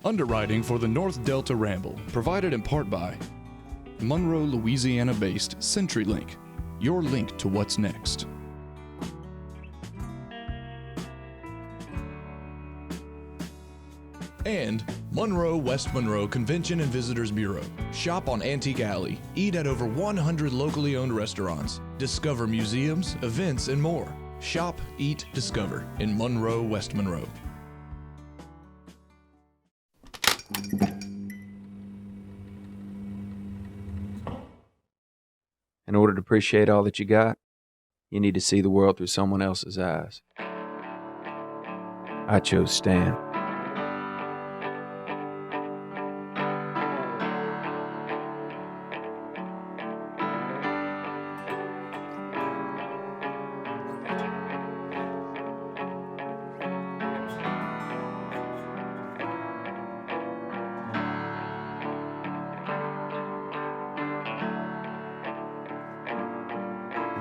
Underwriting for the North Delta Ramble, provided in part by Monroe, Louisiana-based CenturyLink, your link to what's next. And Monroe, West Monroe Convention and Visitors Bureau. Shop on Antique Alley, eat at over 100 locally owned restaurants, discover museums, events, and more. Shop, eat, discover in Monroe, West Monroe. In order to appreciate all that you got, you need to see the world through someone else's eyes. I chose Stan.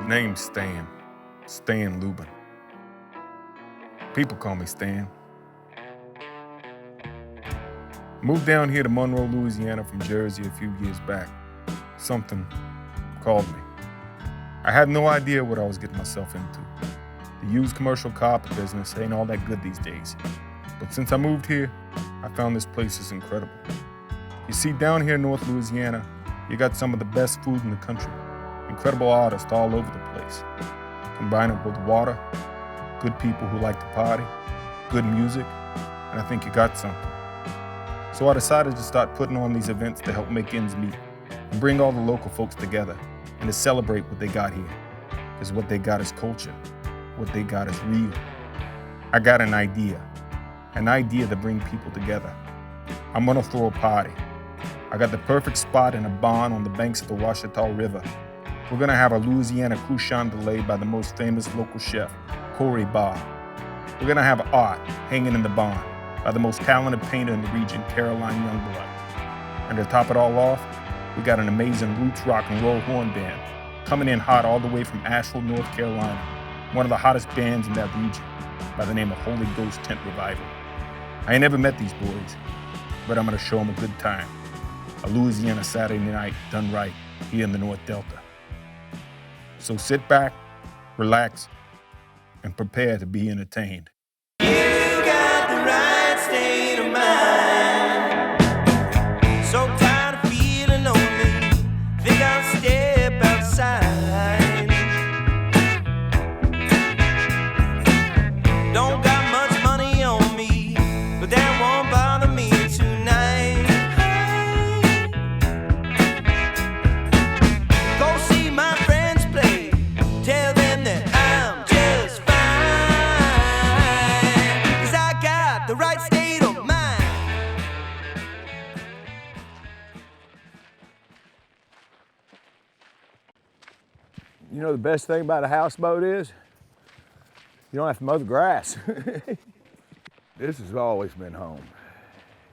Name's Stan Lubin. People call me Stan. Moved down here to Monroe, Louisiana from Jersey a few years back. Something called me. I had no idea what I was getting myself into. The used commercial carpet business ain't all that good these days. But since I moved here, I found this place is incredible. You see, down here in North Louisiana, you got some of the best food in the country. Incredible artists all over the place. Combine it with water, good people who like to party, good music, and I think you got something. So I decided to start putting on these events to help make ends meet and bring all the local folks together and to celebrate what they got here. Because what they got is culture. What they got is real. I got an idea to bring people together. I'm gonna throw a party. I got the perfect spot in a barn on the banks of the Ouachita River. We're gonna have a Louisiana crouchon delayed by the most famous local chef, Corey Barr. We're gonna have art hanging in the barn by the most talented painter in the region, Caroline Youngblood. And to top it all off, we got an amazing roots rock and roll horn band coming in hot all the way from Asheville, North Carolina, one of the hottest bands in that region by the name of Holy Ghost Tent Revival. I ain't never met these boys, but I'm gonna show them a good time. A Louisiana Saturday night done right here in the North Delta. So sit back, relax, and prepare to be entertained. You got the right state of mind. So tired of feeling lonely. Think I'll step outside. Don't got much money on me, but that won't bother me tonight. Go see my friends play. Tell them that I'm just fine. 'Cause I got the right state of mind. You know the best thing about a houseboat is you don't have to mow the grass. This has always been home.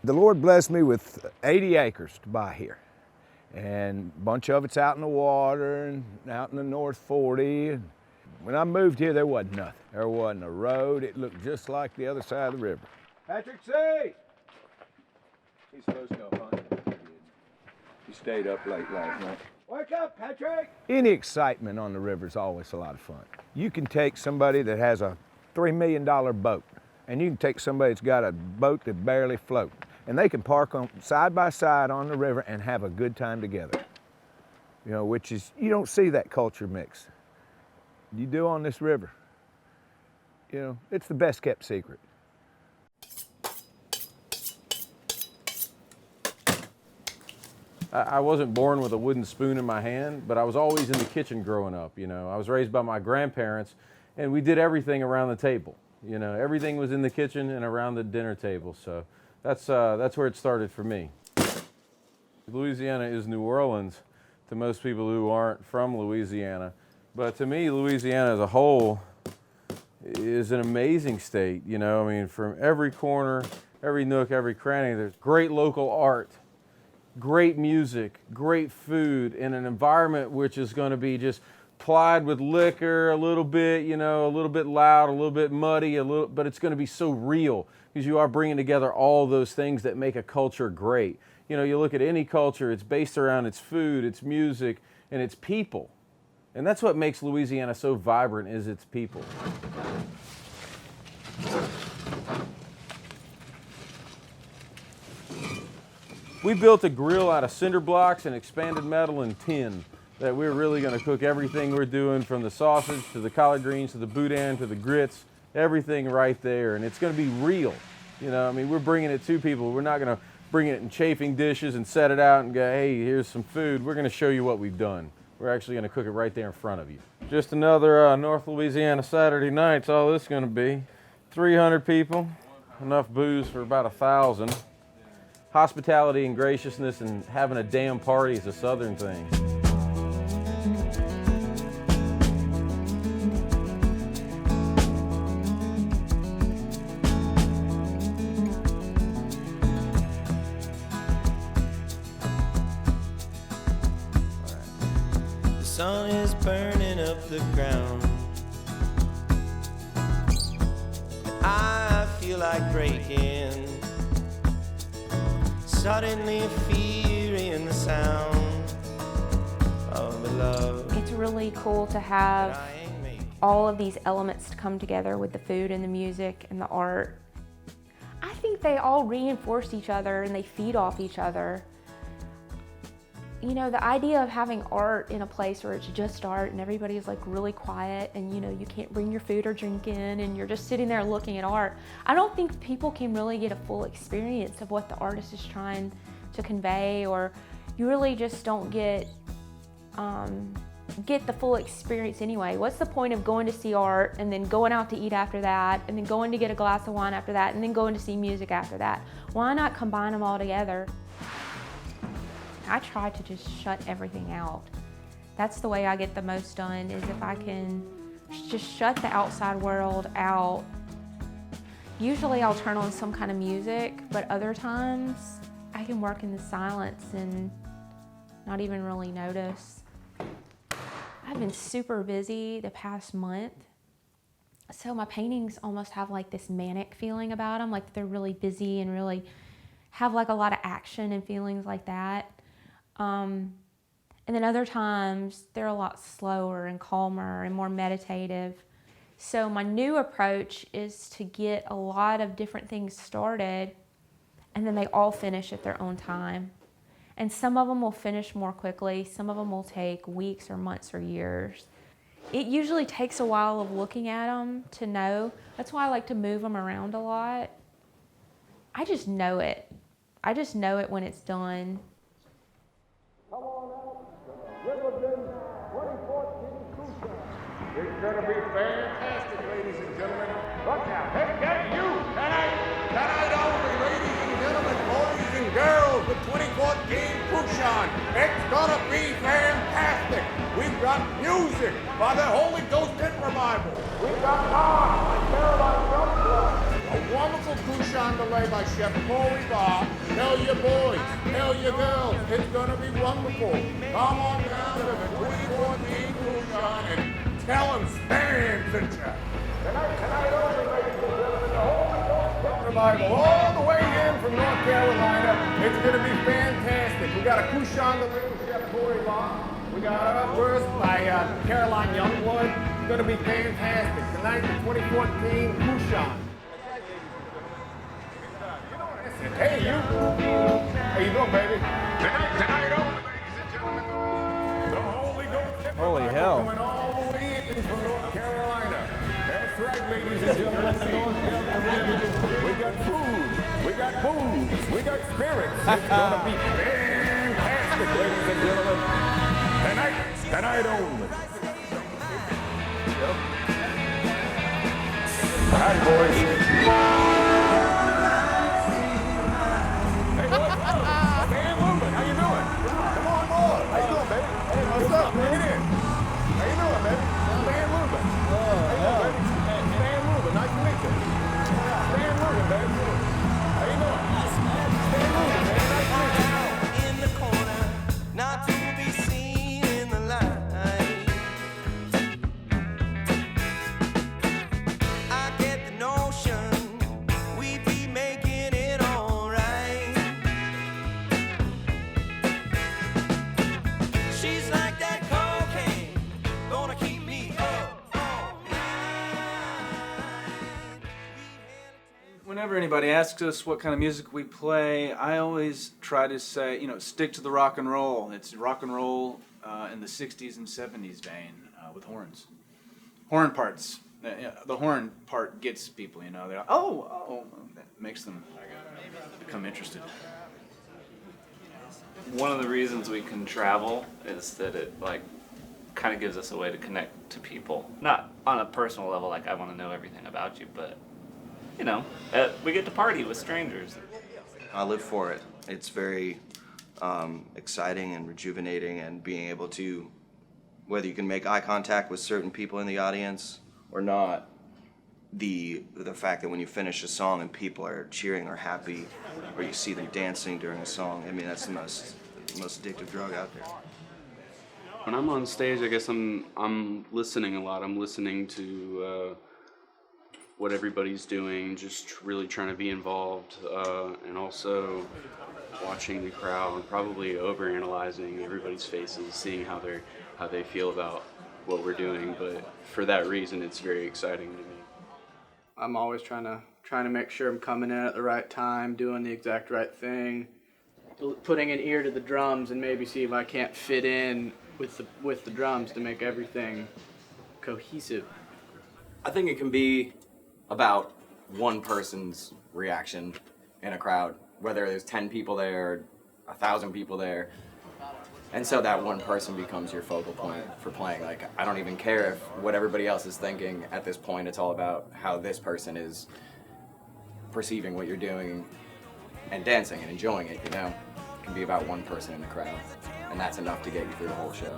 The Lord blessed me with 80 acres to buy here. And a bunch of it's out in the water and out in the North 40. And when I moved here, there wasn't nothing. There wasn't a road. It looked just like the other side of the river. Patrick C! He's supposed to go hunting. He stayed up late last night. Wake up, Patrick! Any excitement on the river is always a lot of fun. You can take somebody that has a $3 million boat, and you can take somebody that's got a boat that barely floats, and they can park on side by side on the river and have a good time together. You know, which is, you don't see that culture mix. You do on this river. You know, it's the best kept secret. I wasn't born with a wooden spoon in my hand, but I was always in the kitchen growing up. You know, I was raised by my grandparents, and we did everything around the table. You know, everything was in the kitchen and around the dinner table. So that's where it started for me. Louisiana is New Orleans to most people who aren't from Louisiana, but to me, Louisiana as a whole is an amazing state. You know, I mean, from every corner, every nook, every cranny, there's great local art, great music, great food, in an environment which is going to be just plied with liquor a little bit, you know, a little bit loud, a little bit muddy, but it's going to be so real because you are bringing together all those things that make a culture great. You know, you look at any culture, it's based around its food, its music, and its people. And that's what makes Louisiana so vibrant, is its people. We built a grill out of cinder blocks and expanded metal and tin that we're really going to cook everything we're doing, from the sausage to the collard greens to the boudin to the grits, everything right there. And it's going to be real. You know, I mean, we're bringing it to people. We're not going to bring it in chafing dishes and set it out and go, hey, here's some food. We're going to show you what we've done. We're actually going to cook it right there in front of you. Just another North Louisiana Saturday night. It's all this is going to be. 300 people, enough booze for about 1,000. Hospitality and graciousness and having a damn party is a Southern thing. The sun is burning up the ground. I feel like breaking. Suddenly fear in the sound of a love. It's really cool to have all of these elements to come together with the food and the music and the art. I think they all reinforce each other and they feed off each other. You know, the idea of having art in a place where it's just art and everybody is like really quiet and, you know, you can't bring your food or drink in and you're just sitting there looking at art. I don't think people can really get a full experience of what the artist is trying to convey, or you really just don't get the full experience anyway. What's the point of going to see art and then going out to eat after that and then going to get a glass of wine after that and then going to see music after that? Why not combine them all together? I try to just shut everything out. That's the way I get the most done, is if I can just shut the outside world out. Usually I'll turn on some kind of music, but other times I can work in the silence and not even really notice. I've been super busy the past month, so my paintings almost have like this manic feeling about them, like they're really busy and really have like a lot of action and feelings like that. And then other times they're a lot slower and calmer and more meditative. So my new approach is to get a lot of different things started and then they all finish at their own time. And some of them will finish more quickly, some of them will take weeks or months or years. It usually takes a while of looking at them to know. That's why I like to move them around a lot. I just know it. I just know it when it's done. It's going to be fantastic, ladies and gentlemen. Look out. Hey, get you. Tonight only, ladies and gentlemen, boys and girls, the 2014 Kushan. It's going to be fantastic. We've got music by the Holy Ghost Hymn Revival. We've got art by Caroline Youngblood. A wonderful Kushan delay by Chef Corey Barr. Tell your boys, tell your girls, it's going to be wonderful. Come on down to the 2014 Kushan and tell them Stan sent you. Tonight only, ladies and gentlemen, the Holy Ghost Hymn Revival, all the way in from North Carolina. It's going to be fantastic. We got a Kushan delay with Chef Corey Barr. We got a verse by Caroline Youngblood. It's going to be fantastic. Tonight, the 2014 Kushan. Hey, you. How you doing, baby? Tonight only, ladies and gentlemen, the Holy Ghost. Holy hell. Coming all the way in from North Carolina. That's right, ladies and gentlemen, the North Carolina. We got food, we got booze, we got spirits. It's going to be fantastic, ladies and gentlemen. Tonight only. All right, boys. In the corner, not to be seen in the light. whenever anybody asks us what kind of music we play, I always try to say, stick to the rock and roll. It's rock and roll in the 60s and 70s vein with horns. Horn parts. The horn part gets people, They're like, oh, that makes them become interested. One of the reasons we can travel is that it kind of gives us a way to connect to people. Not on a personal level, like I want to know everything about you, but we get to party with strangers. I live for it. It's very exciting and rejuvenating, and being able to, whether you can make eye contact with certain people in the audience or not, the fact that when you finish a song and people are cheering or happy, or you see them dancing during a song, that's the most addictive drug out there. When I'm on stage, I guess I'm listening a lot. I'm listening to what everybody's doing, just really trying to be involved, and also watching the crowd, probably overanalyzing everybody's faces, seeing how they feel about what we're doing. But for that reason, it's very exciting to me. I'm always trying to make sure I'm coming in at the right time, doing the exact right thing, putting an ear to the drums, and maybe see if I can't fit in with the drums to make everything cohesive. I think it can be about one person's reaction in a crowd, whether there's 10 people there or 1,000 people there. And so that one person becomes your focal point for playing. I don't even care what everybody else is thinking at this point. It's all about how this person is perceiving what you're doing and dancing and enjoying it, It can be about one person in the crowd, and that's enough to get you through the whole show.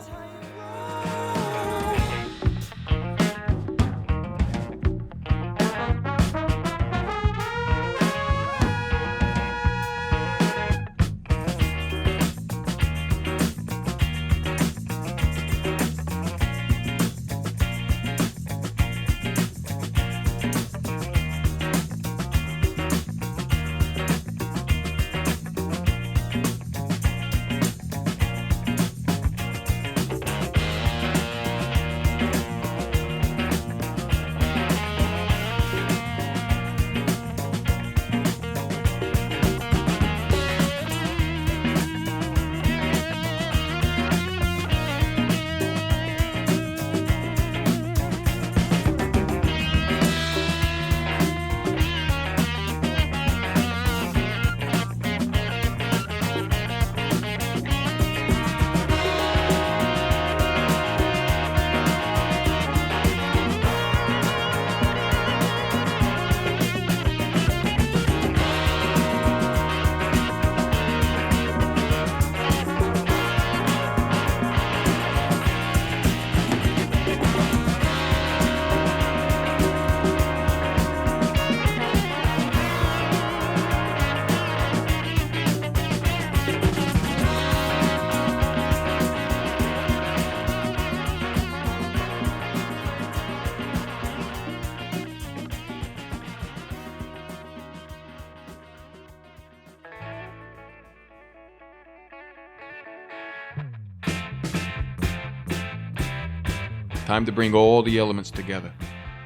Time to bring all the elements together.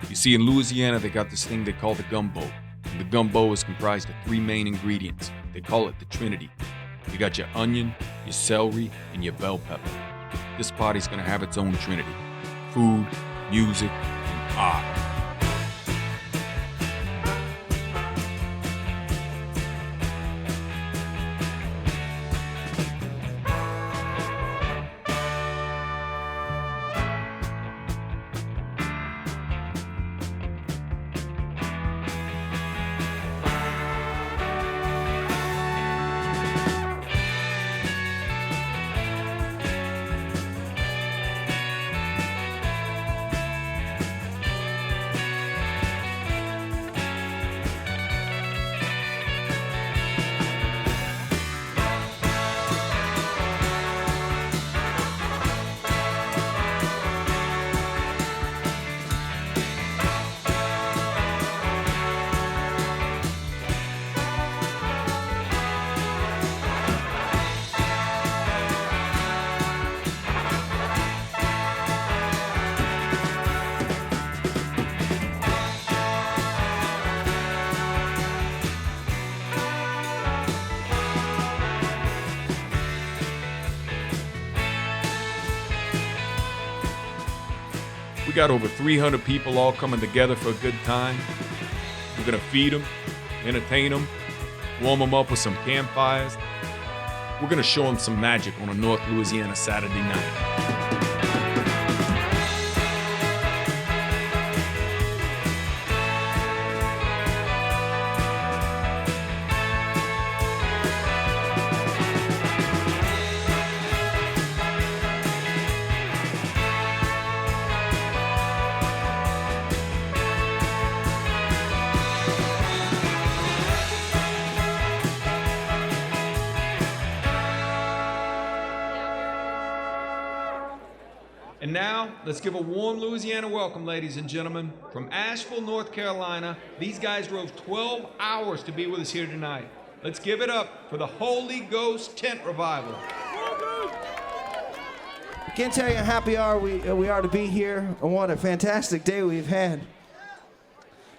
You see, in Louisiana, they got this thing they call the gumbo. And the gumbo is comprised of 3 main ingredients. They call it the Trinity. You got your onion, your celery, and your bell pepper. This party's gonna have its own Trinity: food, music, and art. We got over 300 people all coming together for a good time. We're gonna feed them, entertain them, warm them up with some campfires. We're gonna show them some magic on a North Louisiana Saturday night. And now, let's give a warm Louisiana welcome, ladies and gentlemen. From Asheville, North Carolina, these guys drove 12 hours to be with us here tonight. Let's give it up for the Holy Ghost Tent Revival. I can't tell you how happy we are to be here, and what a fantastic day we've had.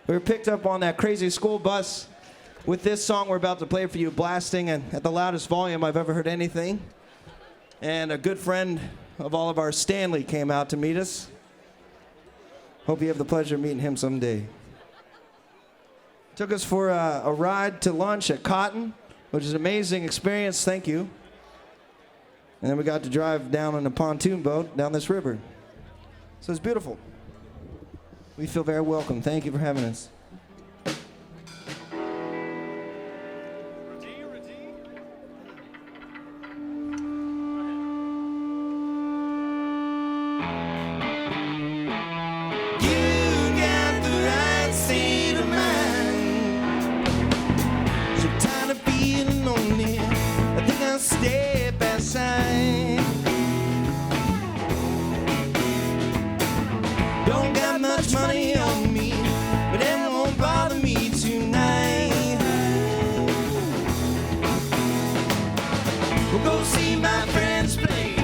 We were picked up on that crazy school bus with this song we're about to play for you, blasting and at the loudest volume I've ever heard anything. And a good friend of all of ours, Stanley, came out to meet us. Hope you have the pleasure of meeting him someday. Took us for a ride to lunch at Cotton, which is an amazing experience, thank you. And then we got to drive down on a pontoon boat down this river. So it's beautiful. We feel very welcome. Thank you for having us. Step aside. Don't got much money on me, but that won't bother me tonight. We'll go see my friends play,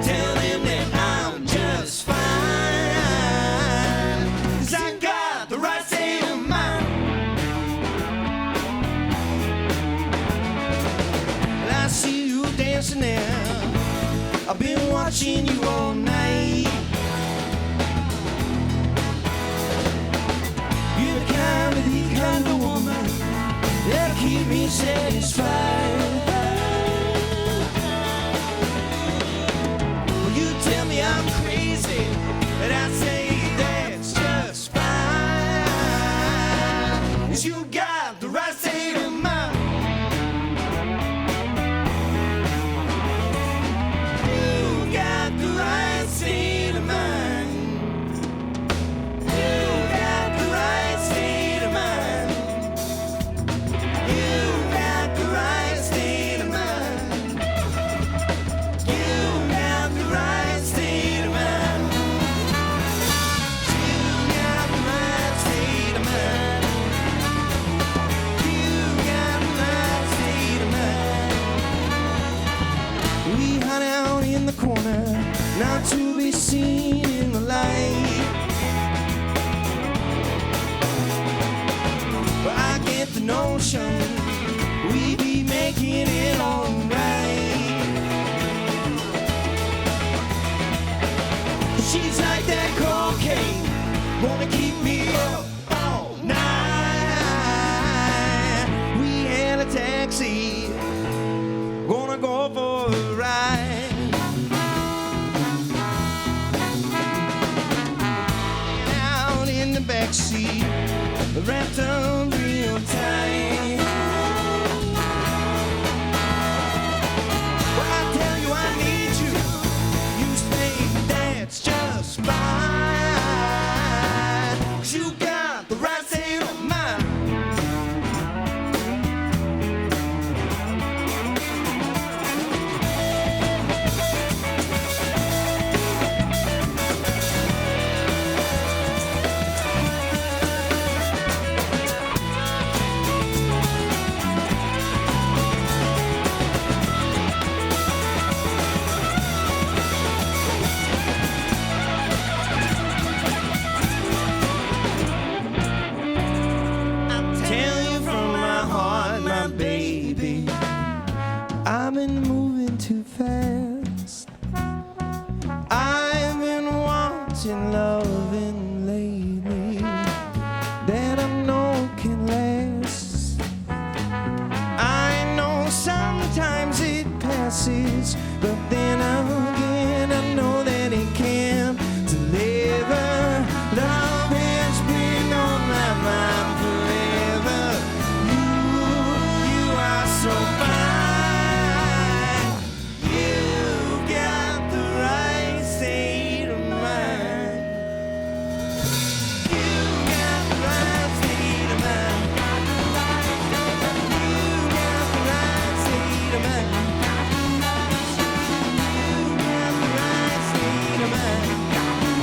tell them that I'm just fine, 'cause I got the right state of mind. And I see you dancing there, I've been watching you all night. You're the kind of woman that'll keep me satisfied. Well, you tell me I'm crazy, but I say that's just fine, 'cause you got the right state of mind. You got the right state of mind. You got the right state of mind. You got the right state of mind. You got the right state of mind. You got the right state of mind. You got the right state of mind. We hung out in the corner, not to be seen in the light. But I get the notion we be making it alright. She's like that cocaine, wanna keep me up all night. We had a taxi, gonna go for a ride. Out in the backseat, wrapped up real tight. Well, I tell you I need you, you say that's just fine, 'cause you got the right state of mind. Tell you from my heart, my baby, I've been moving too fast. I've been wanting love passes, but then again I know that it can't deliver. Love has been on my mind forever. You are so fine. You've got the right state of mind. You've got the right state of mind. You've got the right state of mind. You've got the right state of mind.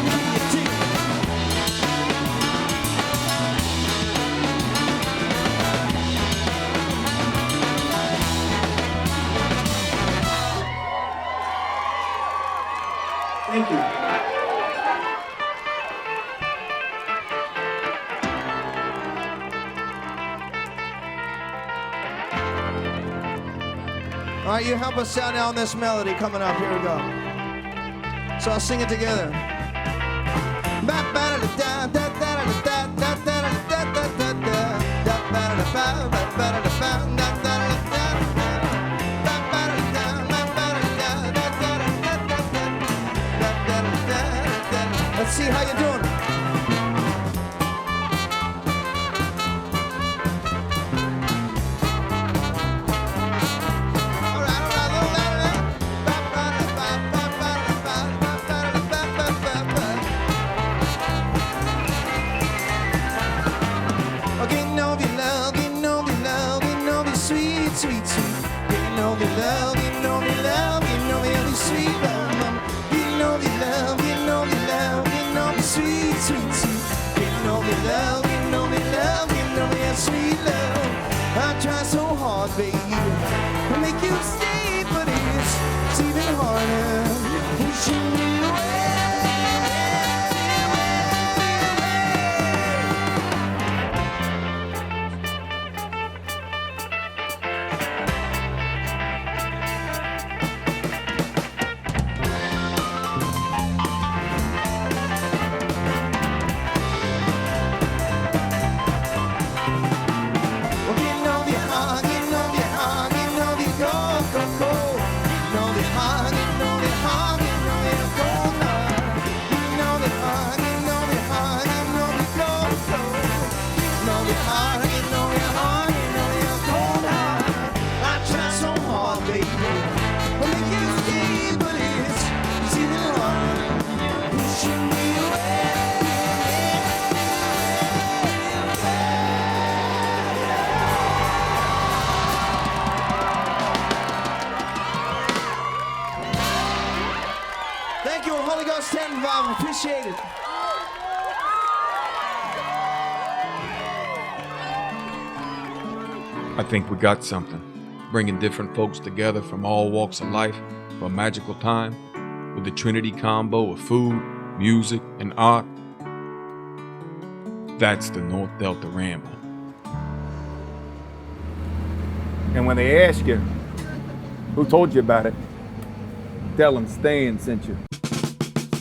You take Thank you. All right, you help us out now on this melody coming up. Here we go. So I'll sing it together. Let's see how you're doing. Getting over your love, getting over your love, getting over your sweet, sweet, sweet. Getting over your love, getting over your love, getting over your sweet love, mama. Getting over your love, getting over your love, getting over your sweet, sweet, sweet. Getting over your love, getting over your love, getting over your sweet love. I try so hard, baby, to make you stay, but it's even harder. Wishing you away. Thank you, Holy Ghost 10 Revival. Appreciate it. I think we got something. Bringing different folks together from all walks of life for a magical time with the Trinity combo of food, music, and art. That's the North Delta Ramble. And when they ask you, who told you about it, tell them Stan sent you.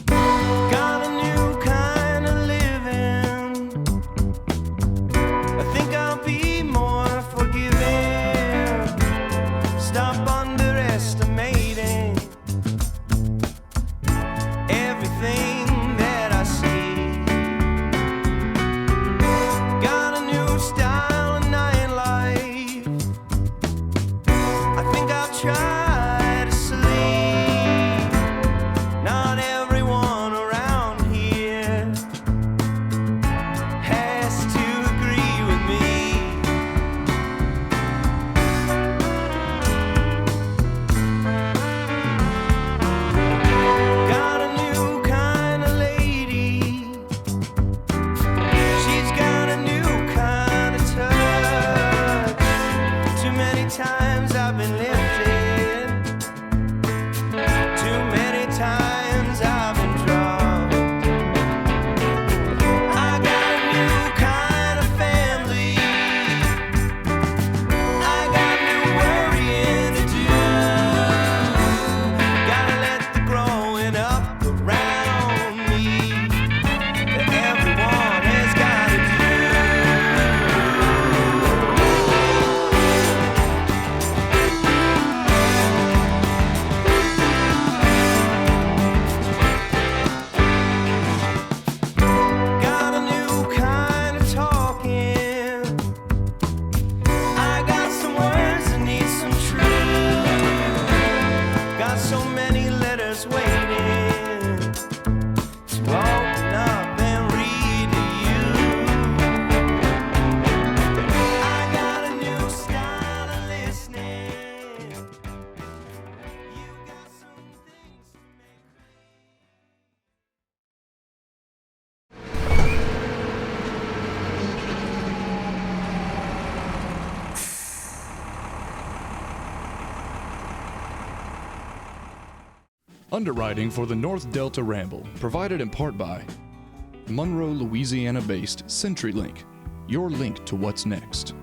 Got a new kind of living. I think I'll be more forgiving. Stop underestimating everything that I see. Got a new style of nightlife. I think I'll try. Underwriting for the North Delta Ramble, provided in part by Monroe, Louisiana-based CenturyLink, your link to what's next.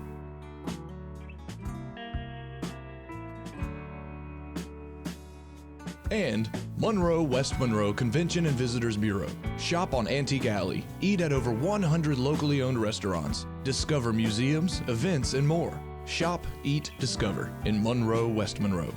And Monroe, West Monroe Convention and Visitors Bureau. Shop on Antique Alley. Eat at over 100 locally owned restaurants. Discover museums, events, and more. Shop, eat, discover in Monroe, West Monroe.